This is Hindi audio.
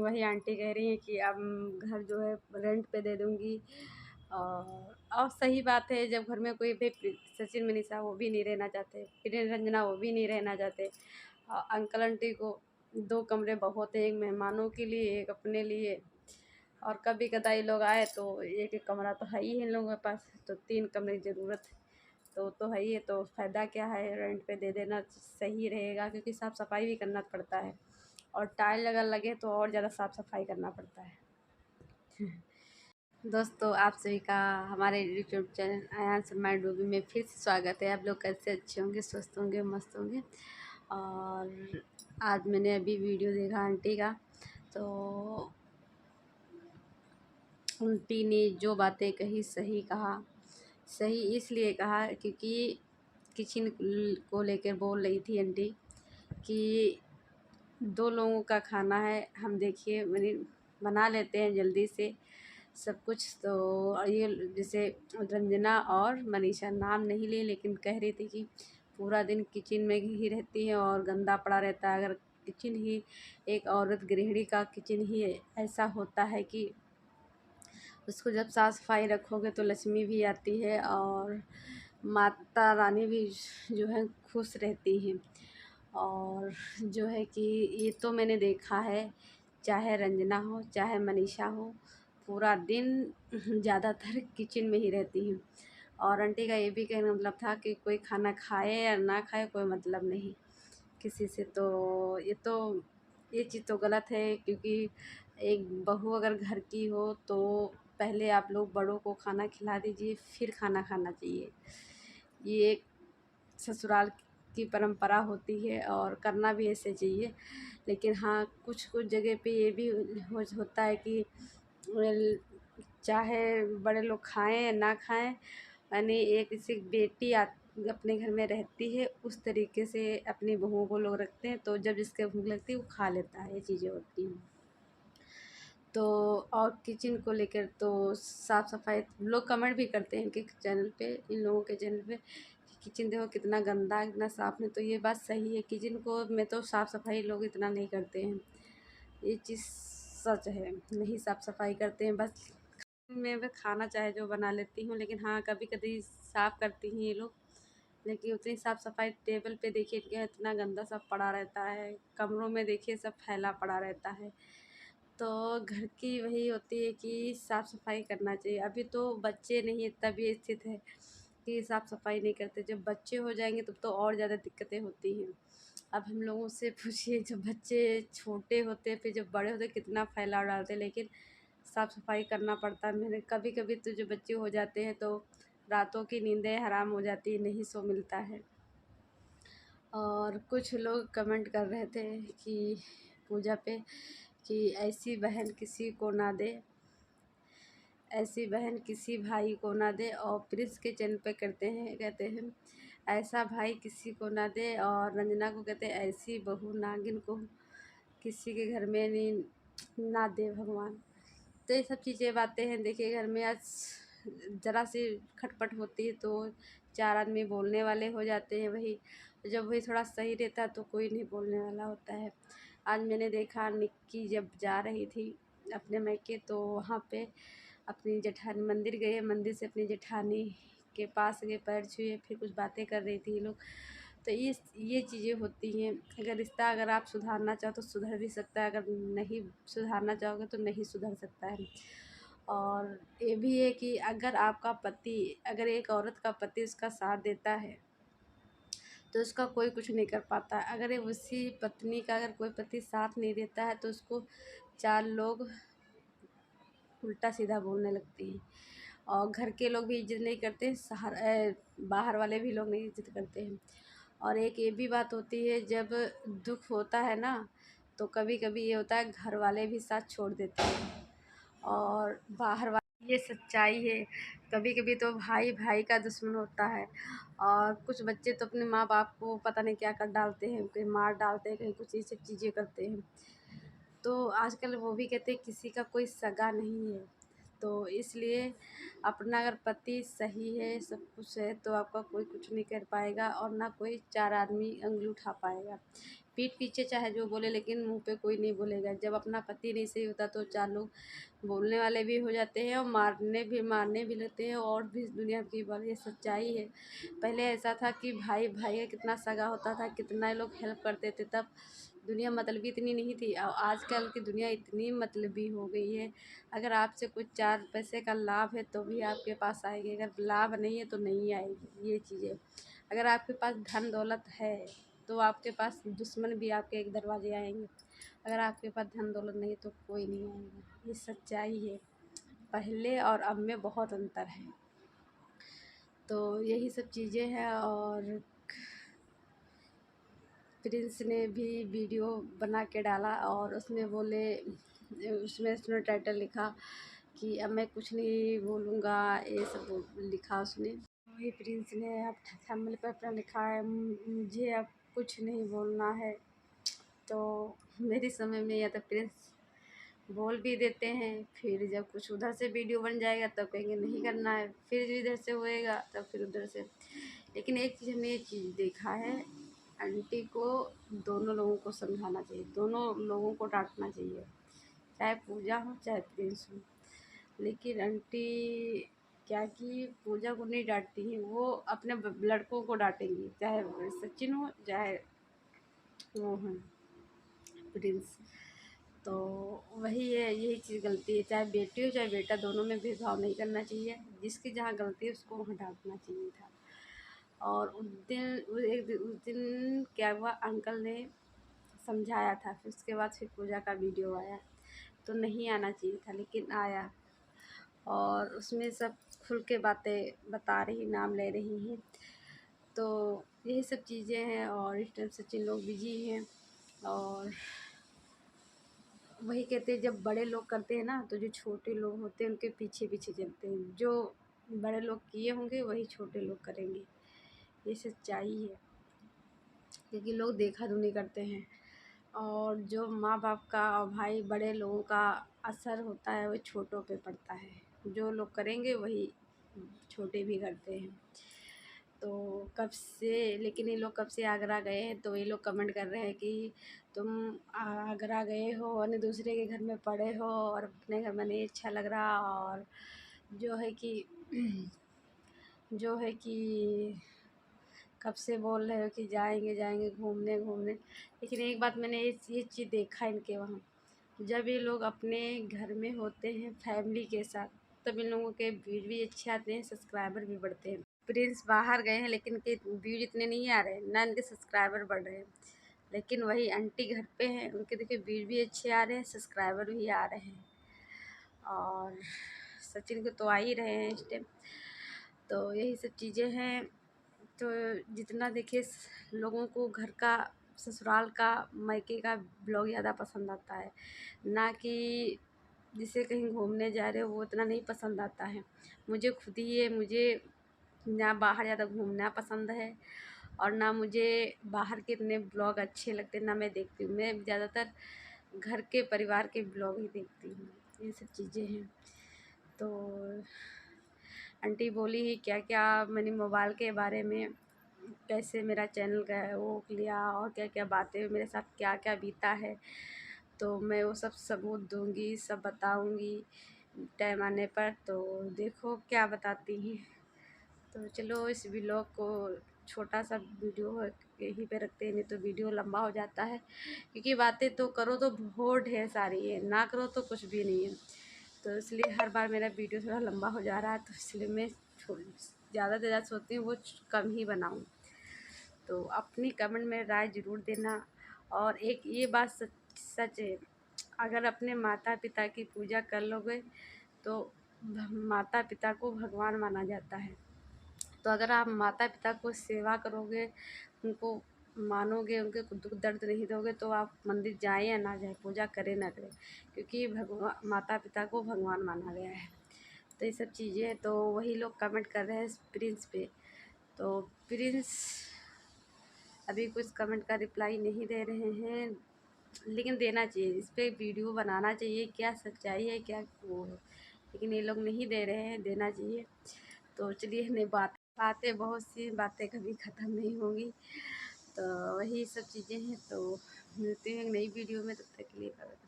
वही आंटी कह रही हैं कि अब घर जो है रेंट पे दे दूँगी। और सही बात है, जब घर में कोई भी सचिन मनीषा वो भी नहीं रहना चाहते, प्रिय रंजना वो भी नहीं रहना चाहते। अंकल आंटी को 2 कमरे बहुत है, एक मेहमानों के लिए, एक अपने लिए। और कभी कदाई लोग आए तो एक एक कमरा तो है ही है इन लोगों के पास, तो 3 कमरे की ज़रूरत तो है ही है। तो फ़ायदा क्या है, रेंट पे दे देना सही रहेगा, क्योंकि साफ़ सफाई भी करना पड़ता है। और टाइल अगर लगे तो और ज़्यादा साफ़ सफाई करना पड़ता है। दोस्तों, आप सभी का हमारे यूट्यूब चैनल आयान शर्मा डूबी में फिर से स्वागत है। आप लोग कैसे, अच्छे होंगे, स्वस्थ होंगे, मस्त होंगे। और आज मैंने अभी वीडियो देखा आंटी का, तो आंटी ने जो बातें कही सही कहा। सही इसलिए कहा क्योंकि किचन को लेकर बोल रही थी आंटी कि 2 लोगों का खाना है, हम देखिए मैंने बना लेते हैं जल्दी से सब कुछ। तो ये जैसे रंजना और मनीषा नाम नहीं लिए, लेकिन कह रही थी कि पूरा दिन किचन में ही रहती है और गंदा पड़ा रहता है। अगर किचन ही, एक औरत गृहिणी का किचन ही ऐसा होता है कि उसको जब साफ़ सफाई रखोगे तो लक्ष्मी भी आती है और माता रानी भी जो है खुश रहती हैं। और जो है कि ये तो मैंने देखा है, चाहे रंजना हो चाहे मनीषा हो, पूरा दिन ज़्यादातर किचन में ही रहती हैं। और आंटी का ये भी कहना मतलब था कि कोई खाना खाए या ना खाए कोई मतलब नहीं किसी से। तो ये चीज़ तो गलत है, क्योंकि एक बहू अगर घर की हो तो पहले आप लोग बड़ों को खाना खिला दीजिए, फिर खाना खाना चाहिए। ये एक ससुराल की परंपरा होती है और करना भी ऐसे चाहिए। लेकिन हाँ, कुछ कुछ जगह पे ये भी होता है कि चाहे बड़े लोग खाएं या ना खाएं, यानी एक जैसे बेटी अपने घर में रहती है उस तरीके से अपनी बहुओं को लोग रखते हैं। तो जब जिसके भूख लगती है वो खा लेता है, ये चीज़ें होती हैं। तो और किचन को लेकर तो साफ़ सफाई लोग कमेंट भी करते हैं इनके चैनल पे, इन लोगों के चैनल पे, कि किचन देखो कितना गंदा है, कितना साफ़ नहीं। तो ये बात सही है, किचन को में तो साफ़ सफाई लोग इतना नहीं करते हैं, ये चीज़ सच है, नहीं साफ़ सफाई करते हैं। बस मैं खाना चाहे जो बना लेती हूँ, लेकिन हाँ कभी कभी साफ़ करती हैं ये लोग। लेकिन उतनी साफ़ सफाई टेबल पे देखिए क्या इतना गंदा सब पड़ा रहता है, कमरों में देखिए सब फैला पड़ा रहता है। तो घर की वही होती है कि साफ़ सफाई करना चाहिए। अभी तो बच्चे नहीं, तब ये स्थिति है कि साफ़ सफाई नहीं करते। जब बच्चे हो जाएंगे तब तो और ज़्यादा दिक्कतें होती हैं। अब हम लोगों से पूछिए, जब बच्चे छोटे होते हैं फिर जब बड़े होते हैं कितना फैलाव डालते हैं, लेकिन साफ़ सफाई करना पड़ता है। मैंने कभी कभी तो जो बच्चे हो जाते हैं तो रातों की नींदें हराम हो जाती है, नहीं सो मिलता है। और कुछ लोग कमेंट कर रहे थे कि पूजा पे कि ऐसी बहन किसी को ना दे, ऐसी बहन किसी भाई को ना दे। और प्रिंस के चैनल पे कहते हैं ऐसा भाई किसी को ना दे। और रंजना को कहते हैं ऐसी बहू नागिन को किसी के घर में नहीं ना दे भगवान। तो ये सब चीज़ें बातें हैं। देखिए घर में आज ज़रा सी खटपट होती है तो 4 आदमी बोलने वाले हो जाते हैं। वही जब वही थोड़ा सही रहता है तो कोई नहीं बोलने वाला होता है। आज मैंने देखा निक्की जब जा रही थी अपने मायके, तो वहाँ पे अपनी जेठानी मंदिर गए, मंदिर से अपनी जेठानी के पास गए, पैर छुए, फिर कुछ बातें कर रही थी ये लोग। तो ये चीज़ें होती हैं। अगर रिश्ता अगर आप सुधारना चाहो तो सुधर भी सकता है, अगर नहीं सुधारना चाहोगे तो नहीं सुधर सकता है। और ये भी है कि अगर आपका पति, अगर एक औरत का पति उसका साथ देता है तो उसका कोई कुछ नहीं कर पाता। अगर उसी पत्नी का अगर कोई पति साथ नहीं देता है तो उसको 4 लोग उल्टा सीधा बोलने लगती हैं। और घर के लोग भी इज़्ज़त नहीं करते, बाहर वाले भी लोग नहीं इज़्ज़त करते हैं। और एक ये भी बात होती है, जब दुख होता है ना तो कभी कभी ये होता है घर वाले भी साथ छोड़ देते हैं और बाहर वाले, ये सच्चाई है। कभी कभी तो भाई भाई का दुश्मन होता है। और कुछ बच्चे तो अपने माँ बाप को पता नहीं क्या कर डालते हैं, कहीं मार डालते हैं, कहीं कुछ ये सब चीज़ें करते हैं। तो आजकल वो भी कहते हैं किसी का कोई सगा नहीं है। तो इसलिए अपना अगर पति सही है, सब कुछ है, तो आपका कोई कुछ नहीं कर पाएगा और ना कोई 4 आदमी उँगली उठा पाएगा। पीठ पीछे चाहे जो बोले, लेकिन मुंह पे कोई नहीं बोलेगा। जब अपना पति नहीं सही होता तो 4 लोग बोलने वाले भी हो जाते हैं और मारने भी लगते हैं, और भी दुनिया की बात, ये सच्चाई है। पहले ऐसा था कि भाई भाई का कितना सगा होता था, कितना लोग हेल्प करते थे, तब दुनिया मतलबी इतनी नहीं थी। और आजकल की दुनिया इतनी मतलबी हो गई है। अगर आपसे कुछ 4 पैसे का लाभ है तो भी आपके पास आएगी, अगर लाभ नहीं है तो नहीं आएगी। ये चीज़ें, अगर आपके पास धन दौलत है तो आपके पास दुश्मन भी आपके एक दरवाजे आएंगे। अगर आपके पास धन दौलत नहीं तो कोई नहीं आएगा। ये सच्चाई है। पहले और अब में बहुत अंतर है। तो यही सब चीज़ें हैं। और प्रिंस ने भी वीडियो बना के डाला और उसमें बोले, उसमें उसने टाइटल लिखा कि अब मैं कुछ नहीं बोलूँगा, ये सब लिखा उसने। वही प्रिंस ने अब थंबनेल पर अपना लिखा है, मुझे अब कुछ नहीं बोलना है। तो मेरी समझ में या तो प्रिंस बोल भी देते हैं, फिर जब कुछ उधर से वीडियो बन जाएगा तब कहेंगे नहीं करना है, फिर इधर से होएगा तब फिर उधर से। लेकिन एक चीज़ हमने ये चीज़ देखा है, आंटी को दोनों लोगों को समझाना चाहिए, दोनों लोगों को डांटना चाहिए, चाहे पूजा हो चाहे प्रिंस हो। लेकिन आंटी क्या कि पूजा को नहीं डांटती हैं, वो अपने लड़कों को डांटेंगी, चाहे सचिन हो चाहे वो हैं प्रिंस। तो वही है, यही चीज़ गलती है, चाहे बेटी हो चाहे बेटा, दोनों में भेदभाव नहीं करना चाहिए। जिसकी जहाँ गलती है उसको वहाँ डांटना चाहिए था। और उस दिन क्या हुआ, अंकल ने समझाया था, फिर उसके बाद फिर पूजा का वीडियो आया, तो नहीं आना चाहिए था लेकिन आया। और उसमें सब खुल के बातें बता रही, नाम ले रही हैं। तो यही सब चीज़ें हैं। और इस टाइम सचिन लोग बिजी हैं। और वही कहते हैं, जब बड़े लोग करते हैं ना तो जो छोटे लोग होते हैं उनके पीछे पीछे चलते हैं, जो बड़े लोग किए होंगे वही छोटे लोग करेंगे। ये सच्चाई है, क्योंकि लोग देखा दुनी करते हैं। और जो माँ बाप का और भाई बड़े लोगों का असर होता है वो छोटों पे पड़ता है। जो लोग करेंगे वही छोटे भी करते हैं। तो कब से, लेकिन ये लोग कब से आगरा गए हैं, तो ये लोग कमेंट कर रहे हैं कि तुम आगरा गए हो और दूसरे के घर में पड़े हो और अपने घर में नहीं अच्छा लग रहा। और जो है कि जो है कि कब से बोल रहे हो कि जाएंगे जाएंगे घूमने घूमने। लेकिन एक बात मैंने ये चीज़ देखा इनके वहाँ, जब ये लोग अपने घर में होते हैं फैमिली के साथ, तब इन लोगों के व्यूज भी अच्छे आते हैं, सब्सक्राइबर भी बढ़ते हैं। प्रिंस बाहर गए हैं लेकिन इनके व्यूज इतने नहीं आ रहे हैं, ना इनके सब्सक्राइबर बढ़ रहे हैं। लेकिन वही आंटी घर पे हैं, उनके देखिए व्यूज भी अच्छे आ रहे हैं, सब्सक्राइबर भी आ रहे हैं। और सचिन को तो आ ही रहे हैं इस टाइम। तो यही सब चीज़ें हैं। तो जितना देखिए लोगों को घर का, ससुराल का, मायके का ब्लॉग ज़्यादा पसंद आता है, ना कि जिसे कहीं घूमने जा रहे हो वो इतना नहीं पसंद आता है। मुझे खुद ही है, मुझे ना बाहर ज़्यादा घूमना पसंद है और ना मुझे बाहर के इतने ब्लॉग अच्छे लगते, ना मैं देखती हूँ। मैं ज़्यादातर घर के परिवार के ब्लॉग ही देखती हूँ। ये सब चीज़ें हैं। तो आंटी बोली ही क्या क्या मैंने मोबाइल के बारे में, कैसे मेरा चैनल का वो लिया और क्या क्या बातें मेरे साथ क्या क्या बीता है, तो मैं वो सब सबूत दूंगी, सब बताऊंगी टाइम आने पर। तो देखो क्या बताती हैं। तो चलो इस व्लॉग को छोटा सा वीडियो यहीं पे रखते हैं, नहीं तो वीडियो लंबा हो जाता है। क्योंकि बातें तो करो तो बहुत ढेर सारी है, ना करो तो कुछ भी नहीं है। तो इसलिए हर बार मेरा वीडियो थोड़ा लंबा हो जा रहा है, तो इसलिए मैं ज़्यादा से ज़्यादा सोचती हूँ वो कम ही बनाऊँ। तो अपनी कमेंट में राय ज़रूर देना। और एक ये बात सच है, अगर अपने माता पिता की पूजा कर लोगे तो माता पिता को भगवान माना जाता है। तो अगर आप माता पिता को सेवा करोगे, उनको मानोगे, उनके दुख दर्द नहीं दोगे, तो आप मंदिर जाएं या ना जाएं, पूजा करें ना करें, क्योंकि भगवान माता पिता को भगवान माना गया है। तो ये सब चीज़ें, तो वही लोग कमेंट कर रहे हैं प्रिंस पे। तो प्रिंस अभी कुछ कमेंट का रिप्लाई नहीं दे रहे हैं, लेकिन देना चाहिए, इस पर वीडियो बनाना चाहिए, क्या सच्चाई है क्या वो है। लेकिन ये लोग नहीं दे रहे हैं, देना चाहिए। तो चलिए, हमने बातें बहुत सी बातें कभी ख़त्म नहीं होंगी। तो तो वही सब चीज़ें हैं। तो मिलती हैं एक नई वीडियो में, तब तक के लिए बाय।